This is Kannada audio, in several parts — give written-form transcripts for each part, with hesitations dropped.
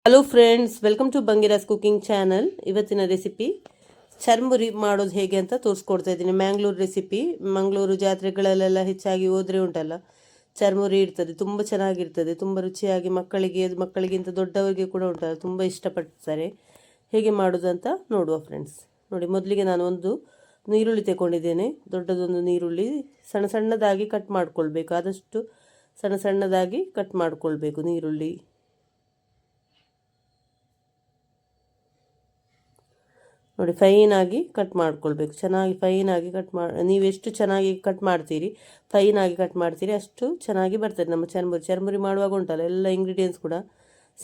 ಹಲೋ ಫ್ರೆಂಡ್ಸ್, ವೆಲ್ಕಮ್ ಟು ಬಂಗಿರಾಸ್ ಕುಕಿಂಗ್ ಚಾನಲ್. ಇವತ್ತಿನ ರೆಸಿಪಿ ಚರ್ಮುರಿ ಮಾಡೋದು ಹೇಗೆ ಅಂತ ತೋರಿಸ್ಕೊಡ್ತಾ ಇದ್ದೀನಿ. ಮ್ಯಾಂಗ್ಳೂರು ರೆಸಿಪಿ. ಮಂಗಳೂರು ಜಾತ್ರೆಗಳಲ್ಲೆಲ್ಲ ಹೆಚ್ಚಾಗಿ ಹೋದರೆ ಉಂಟಲ್ಲ, ಚರ್ಮುರಿ ಇರ್ತದೆ, ತುಂಬ ಚೆನ್ನಾಗಿರ್ತದೆ, ತುಂಬ ರುಚಿಯಾಗಿ ಮಕ್ಕಳಿಗಿಂತ ದೊಡ್ಡವರಿಗೆ ಕೂಡ ಉಂಟಲ್ಲ, ತುಂಬ ಇಷ್ಟಪಡ್ತಾರೆ. ಹೇಗೆ ಮಾಡೋದು ಅಂತ ನೋಡುವ ಫ್ರೆಂಡ್ಸ್. ನೋಡಿ, ಮೊದಲಿಗೆ ನಾನು ಒಂದು ನೀರುಳ್ಳಿ ತಗೊಂಡಿದ್ದೇನೆ. ದೊಡ್ಡದೊಂದು ನೀರುಳ್ಳಿ ಸಣ್ಣ ಸಣ್ಣದಾಗಿ ಕಟ್ ಮಾಡ್ಕೊಳ್ಬೇಕು. ಆದಷ್ಟು ಸಣ್ಣ ಸಣ್ಣದಾಗಿ ಕಟ್ ಮಾಡ್ಕೊಳ್ಬೇಕು ನೀರುಳ್ಳಿ. ನೋಡಿ, ಫೈನಾಗಿ ಕಟ್ ಮಾಡ್ಕೊಳ್ಬೇಕು. ಚೆನ್ನಾಗಿ ಫೈನಾಗಿ ಕಟ್ ನೀವು ಎಷ್ಟು ಚೆನ್ನಾಗಿ ಕಟ್ ಮಾಡ್ತೀರಿ, ಫೈನಾಗಿ ಕಟ್ ಮಾಡ್ತೀರಿ, ಅಷ್ಟು ಚೆನ್ನಾಗಿ ಬರ್ತದೆ ನಮ್ಮ ಚರ್ಮುರಿ ಮಾಡುವಾಗ ಉಂಟಲ್ಲ, ಎಲ್ಲ ಇಂಗ್ರೀಡಿಯೆಂಟ್ಸ್ ಕೂಡ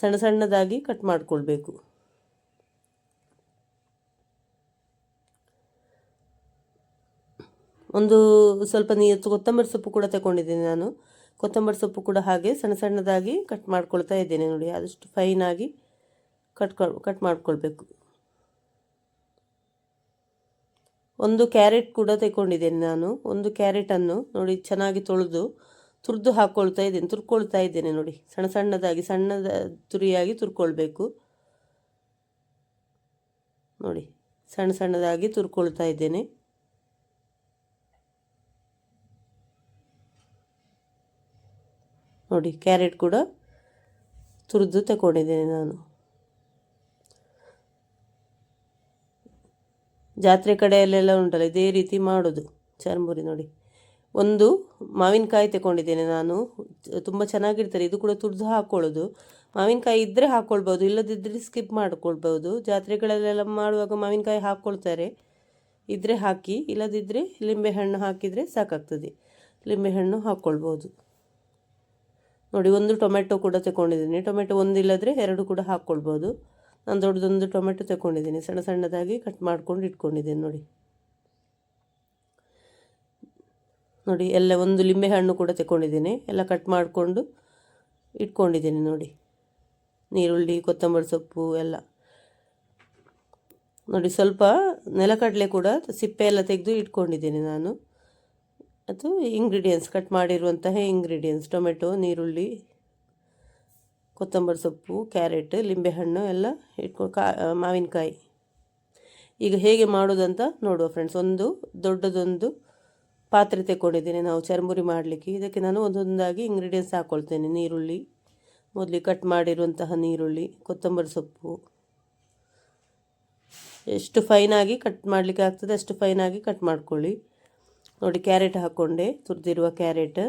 ಸಣ್ಣ ಸಣ್ಣದಾಗಿ ಕಟ್ ಮಾಡ್ಕೊಳ್ಬೇಕು. ಒಂದು ಸ್ವಲ್ಪ ಕೊತ್ತಂಬರಿ ಸೊಪ್ಪು ಕೂಡ ತಗೊಂಡಿದ್ದೀನಿ ನಾನು. ಕೊತ್ತಂಬರಿ ಸೊಪ್ಪು ಕೂಡ ಹಾಗೆ ಸಣ್ಣ ಸಣ್ಣದಾಗಿ ಕಟ್ ಮಾಡ್ಕೊಳ್ತಾ ಇದ್ದೇನೆ. ನೋಡಿ, ಆದಷ್ಟು ಫೈನಾಗಿ ಕಟ್ ಮಾಡ್ಕೊಳ್ಬೇಕು. ಒಂದು ಕ್ಯಾರೆಟ್ ಕೂಡ ತಗೊಂಡಿದ್ದೇನೆ ನಾನು. ಒಂದು ಕ್ಯಾರೆಟನ್ನು ನೋಡಿ ಚೆನ್ನಾಗಿ ತುರಿದು ತುರ್ಕೊಳ್ತಾ ಇದ್ದೇನೆ. ನೋಡಿ, ಸಣ್ಣ ಸಣ್ಣದಾಗಿ ತುರಿಯಾಗಿ ತುರ್ಕೊಳ್ಬೇಕು. ನೋಡಿ, ಸಣ್ಣ ಸಣ್ಣದಾಗಿ ತುರ್ಕೊಳ್ತಾ ಇದ್ದೇನೆ. ನೋಡಿ, ಕ್ಯಾರೆಟ್ ಕೂಡ ತುರಿದು ತಗೊಂಡಿದ್ದೇನೆ ನಾನು. ಜಾತ್ರೆ ಕಡೆಯಲ್ಲೆಲ್ಲ ಉಂಟಲ್ಲ, ಇದೇ ರೀತಿ ಮಾಡೋದು ಚರ್ಮುರಿ. ನೋಡಿ, ಒಂದು ಮಾವಿನಕಾಯಿ ತಗೊಂಡಿದ್ದೇನೆ ನಾನು. ತುಂಬ ಚೆನ್ನಾಗಿರ್ತಾರೆ. ಇದು ಕೂಡ ತುರಿದು ಹಾಕ್ಕೊಳ್ಳೋದು. ಮಾವಿನಕಾಯಿ ಇದ್ದರೆ ಹಾಕ್ಕೊಳ್ಬೋದು, ಇಲ್ಲದಿದ್ದರೆ ಸ್ಕಿಪ್ ಮಾಡ್ಕೊಳ್ಬೋದು. ಜಾತ್ರೆಗಳಲ್ಲೆಲ್ಲ ಮಾಡುವಾಗ ಮಾವಿನಕಾಯಿ ಹಾಕ್ಕೊಳ್ತಾರೆ. ಇದ್ದರೆ ಹಾಕಿ, ಇಲ್ಲದಿದ್ದರೆ ಲಿಂಬೆಹಣ್ಣು ಹಾಕಿದರೆ ಸಾಕಾಗ್ತದೆ. ಲಿಂಬೆಹಣ್ಣು ಹಾಕ್ಕೊಳ್ಬೋದು. ನೋಡಿ, ಒಂದು ಟೊಮೆಟೊ ಕೂಡ ತಗೊಂಡಿದ್ದೀನಿ. ಟೊಮೆಟೊ ಒಂದಿಲ್ಲದ್ರೆ ಎರಡು ಕೂಡ ಹಾಕ್ಕೊಳ್ಬೋದು. ನಾನು ದೊಡ್ಡದೊಂದು ಟೊಮೆಟೊ ತಗೊಂಡಿದ್ದೀನಿ, ಸಣ್ಣ ಸಣ್ಣದಾಗಿ ಕಟ್ ಮಾಡ್ಕೊಂಡು ಇಟ್ಕೊಂಡಿದ್ದೀನಿ. ನೋಡಿ, ಎಲ್ಲ ಒಂದು ಲಿಂಬೆಹಣ್ಣು ಕೂಡ ತಗೊಂಡಿದ್ದೀನಿ, ಎಲ್ಲ ಕಟ್ ಮಾಡಿಕೊಂಡು ಇಟ್ಕೊಂಡಿದ್ದೀನಿ. ನೋಡಿ, ನೀರುಳ್ಳಿ, ಕೊತ್ತಂಬರಿ ಸೊಪ್ಪು ಎಲ್ಲ. ನೋಡಿ, ಸ್ವಲ್ಪ ನೆಲಕಡಲೆ ಕೂಡ ಸಿಪ್ಪೆ ಎಲ್ಲ ತೆಗೆದು ಇಟ್ಕೊಂಡಿದ್ದೀನಿ ನಾನು. ಅದು ಇಂಗ್ರೀಡಿಯೆಂಟ್ಸ್, ಕಟ್ ಮಾಡಿರುವಂತಹ ಇಂಗ್ರೀಡಿಯೆಂಟ್ಸ್: ಟೊಮೆಟೊ, ನೀರುಳ್ಳಿ, ಕೊತ್ತಂಬರಿ ಸೊಪ್ಪು, ಕ್ಯಾರೆಟ್, ಲಿಂಬೆಹಣ್ಣು ಎಲ್ಲ ಮಾವಿನಕಾಯಿ. ಈಗ ಹೇಗೆ ಮಾಡೋದಂತ ನೋಡುವ ಫ್ರೆಂಡ್ಸ್. ಒಂದು ದೊಡ್ಡದೊಂದು ಪಾತ್ರೆ ತಗೊಂಡಿದ್ದೇನೆ ನಾವು ಚರ್ಮುರಿ ಮಾಡಲಿಕ್ಕೆ. ಇದಕ್ಕೆ ನಾನು ಒಂದೊಂದಾಗಿ ಇಂಗ್ರೀಡಿಯೆಂಟ್ಸ್ ಹಾಕ್ಕೊಳ್ತೇನೆ. ನೀರುಳ್ಳಿ, ಮೊದಲಿಗೆ ಕಟ್ ಮಾಡಿರುವಂತಹ ನೀರುಳ್ಳಿ, ಕೊತ್ತಂಬರಿ ಸೊಪ್ಪು, ಎಷ್ಟು ಫೈನಾಗಿ ಕಟ್ ಮಾಡಲಿಕ್ಕೆ ಆಗ್ತದೆ ಅಷ್ಟು ಫೈನಾಗಿ ಕಟ್ ಮಾಡ್ಕೊಳ್ಳಿ. ನೋಡಿ, ಕ್ಯಾರೆಟ್ ಹಾಕ್ಕೊಂಡೆ, ತುರಿದಿರುವ ಕ್ಯಾರೆಟ್.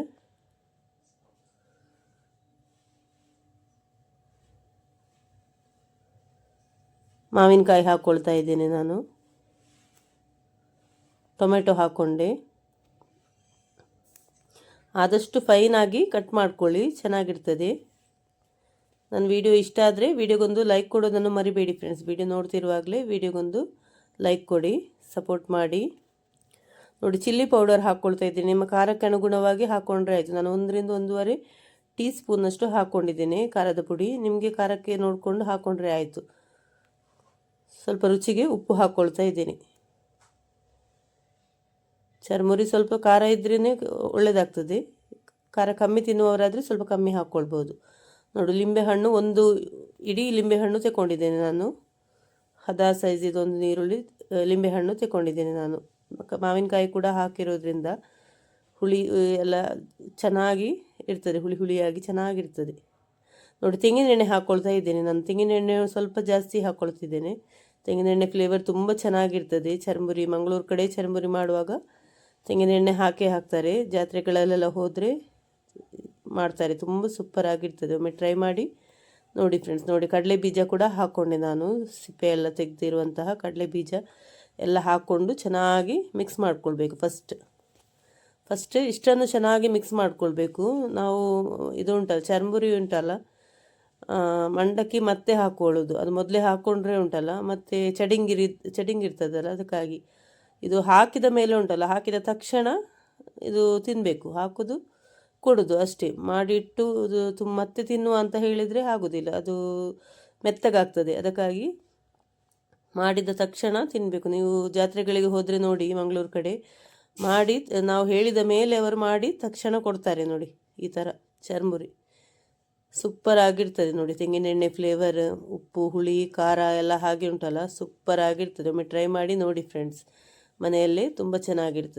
ಮಾವಿನಕಾಯಿ ಹಾಕ್ಕೊಳ್ತಾ ಇದ್ದೇನೆ ನಾನು. ಟೊಮೆಟೊ ಹಾಕ್ಕೊಂಡೆ. ಆದಷ್ಟು ಫೈನಾಗಿ ಕಟ್ ಮಾಡ್ಕೊಳ್ಳಿ, ಚೆನ್ನಾಗಿರ್ತದೆ. ನನ್ನ ವಿಡಿಯೋ ಇಷ್ಟ ಆದರೆ ವಿಡಿಯೋಗೊಂದು ಲೈಕ್ ಕೊಡೋದನ್ನು ಮರಿಬೇಡಿ ಫ್ರೆಂಡ್ಸ್. ವಿಡಿಯೋ ನೋಡ್ತಿರುವಾಗಲೇ ವಿಡಿಯೋಗೊಂದು ಲೈಕ್ ಕೊಡಿ, ಸಪೋರ್ಟ್ ಮಾಡಿ. ನೋಡಿ, ಚಿಲ್ಲಿ ಪೌಡರ್ ಹಾಕ್ಕೊಳ್ತಾ ಇದ್ದೀನಿ. ನಿಮ್ಮ ಖಾರಕ್ಕೆ ಅನುಗುಣವಾಗಿ ಹಾಕ್ಕೊಂಡ್ರೆ ಆಯಿತು. ನಾನು 1 ರಿಂದ 1.5 ಟೀ ಸ್ಪೂನಷ್ಟು ಹಾಕ್ಕೊಂಡಿದ್ದೇನೆ ಖಾರದ ಪುಡಿ. ನಿಮಗೆ ಖಾರಕ್ಕೆ ನೋಡಿಕೊಂಡು ಹಾಕ್ಕೊಂಡ್ರೆ ಆಯಿತು. ಸ್ವಲ್ಪ ರುಚಿಗೆ ಉಪ್ಪು ಹಾಕ್ಕೊಳ್ತಾ ಇದ್ದೀನಿ. ಚರ್ಮುರಿ ಸ್ವಲ್ಪ ಖಾರ ಇದ್ರೇ ಒಳ್ಳೆಯದಾಗ್ತದೆ. ಖಾರ ಕಮ್ಮಿ ತಿನ್ನುವವರಾದರೆ ಸ್ವಲ್ಪ ಕಮ್ಮಿ ಹಾಕ್ಕೊಳ್ಬೋದು. ನೋಡಿ, ಲಿಂಬೆಹಣ್ಣು ಒಂದು ಇಡೀ ಲಿಂಬೆಹಣ್ಣು ತಗೊಂಡಿದ್ದೇನೆ ನಾನು. ಹದ ಸೈಜಿದೊಂದು ಲಿಂಬೆಹಣ್ಣು ತಗೊಂಡಿದ್ದೇನೆ ನಾನು. ಮಾವಿನಕಾಯಿ ಕೂಡ ಹಾಕಿರೋದ್ರಿಂದ ಹುಳಿ ಎಲ್ಲ ಚೆನ್ನಾಗಿ ಇರ್ತದೆ, ಹುಳಿಯಾಗಿ ಚೆನ್ನಾಗಿರ್ತದೆ. ನೋಡಿ, ತೆಂಗಿನೆಣ್ಣೆ ಹಾಕ್ಕೊಳ್ತಾ ಇದ್ದೇನೆ ನಾನು. ತೆಂಗಿನೆಣ್ಣೆ ಸ್ವಲ್ಪ ಜಾಸ್ತಿ ಹಾಕ್ಕೊಳ್ತಿದ್ದೇನೆ. ತೆಂಗಿನೆಣ್ಣೆ ಫ್ಲೇವರ್ ತುಂಬ ಚೆನ್ನಾಗಿರ್ತದೆ. ಚರ್ಮುರಿ ಮಂಗಳೂರು ಕಡೆ ಚರ್ಮುರಿ ಮಾಡುವಾಗ ತೆಂಗಿನೆಣ್ಣೆ ಹಾಕ್ತಾರೆ. ಜಾತ್ರೆಗಳಲ್ಲೆಲ್ಲ ಹೋದರೆ ಮಾಡ್ತಾರೆ, ತುಂಬ ಸೂಪರಾಗಿರ್ತದೆ. ಒಮ್ಮೆ ಟ್ರೈ ಮಾಡಿ ನೋಡಿ ಫ್ರೆಂಡ್ಸ್. ನೋಡಿ, ಕಡಲೆ ಬೀಜ ಕೂಡ ಹಾಕ್ಕೊಂಡೆ ನಾನು. ಸಿಪ್ಪೆ ಎಲ್ಲ ತೆಗೆದಿರುವಂತಹ ಕಡಲೆ ಬೀಜ ಎಲ್ಲ ಹಾಕ್ಕೊಂಡು ಚೆನ್ನಾಗಿ ಮಿಕ್ಸ್ ಮಾಡ್ಕೊಳ್ಬೇಕು. ಫಸ್ಟ್ ಇಷ್ಟನ್ನು ಚೆನ್ನಾಗಿ ಮಿಕ್ಸ್ ಮಾಡ್ಕೊಳ್ಬೇಕು. ನಾವು ಇದು ಉಂಟಲ್ಲ, ಚರ್ಮುರಿ ಉಂಟಲ್ಲ, ಮಂಡಕ್ಕಿ ಮತ್ತೆ ಹಾಕ್ಕೊಳ್ಳೋದು. ಅದು ಮೊದಲೇ ಹಾಕ್ಕೊಂಡ್ರೆ ಉಂಟಲ್ಲ, ಮತ್ತು ಚಡಿಂಗಿರ್ತದಲ್ಲ, ಅದಕ್ಕಾಗಿ ಇದು ಹಾಕಿದ ಮೇಲೆ ಉಂಟಲ್ಲ, ಹಾಕಿದ ತಕ್ಷಣ ಇದು ತಿನ್ನಬೇಕು. ಕೊಡೋದು ಅಷ್ಟೇ. ಮಾಡಿಟ್ಟು ಮತ್ತೆ ತಿನ್ನುವ ಅಂತ ಹೇಳಿದರೆ ಆಗೋದಿಲ್ಲ, ಅದು ಮೆತ್ತಗಾಗ್ತದೆ. ಅದಕ್ಕಾಗಿ ಮಾಡಿದ ತಕ್ಷಣ ತಿನ್ನಬೇಕು. ನೀವು ಜಾತ್ರೆಗಳಿಗೆ ಹೋದರೆ ನೋಡಿ, ಮಂಗಳೂರು ಕಡೆ ನಾವು ಹೇಳಿದ ಮೇಲೆ ಅವರು ಮಾಡಿ ತಕ್ಷಣ ಕೊಡ್ತಾರೆ. ನೋಡಿ, ಈ ಥರ ಚರ್ಮುರಿ ಸೂಪರ್ ಆಗಿರ್ತದೆ ನೋಡಿ. ತೆಂಗಿನೆಣ್ಣೆ ಫ್ಲೇವರ್, ಉಪ್ಪು, ಹುಳಿ, ಖಾರ ಎಲ್ಲ ಹಾಗೆ ಉಂಟಲ್ಲ, ಸೂಪರ್ ಆಗಿರ್ತದೆ. ಒಮ್ಮೆ ಟ್ರೈ ಮಾಡಿ ನೋಡಿ ಫ್ರೆಂಡ್ಸ್, ಮನೆಯಲ್ಲೇ ತುಂಬ ಚೆನ್ನಾಗಿರ್ತದೆ.